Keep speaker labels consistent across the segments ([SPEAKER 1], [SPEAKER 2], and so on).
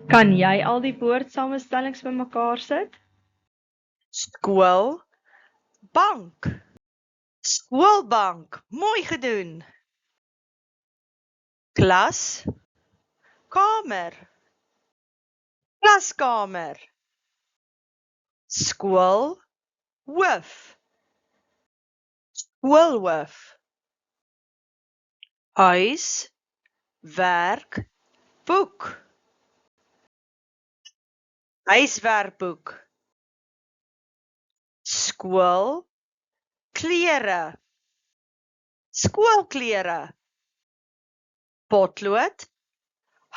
[SPEAKER 1] Kan jy al die woordsamestellings bymekaar sit?
[SPEAKER 2] Skool, bank. Skoolbank, mooi gedoen. Klas, kamer. Klaskamer. Skool, hoof. Skoolhoof. Huis, werk, boek. Huiswerkboek. Skool, klere. Skoolklere. Potlood,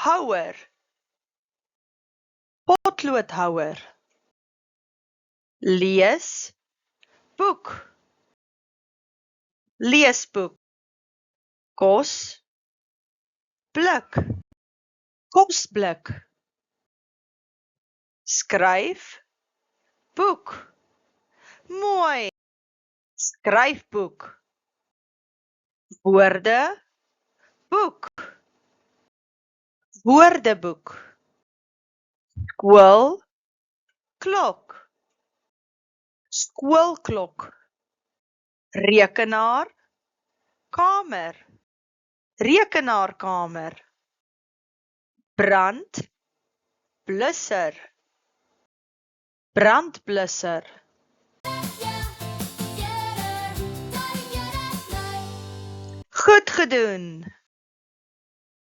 [SPEAKER 2] houer. Potloodhouer. Lees, boek. Leesboek. Kos, blik. Kosblik. Skryf, boek. Mooi. Skryfboek. Woorde, boek. Woordeboek. Skool, klok. Skoolklok. Rekenaar, kamer. Rekenaarkamer. Brand, blusser. Brandblusser. Goed gedoen.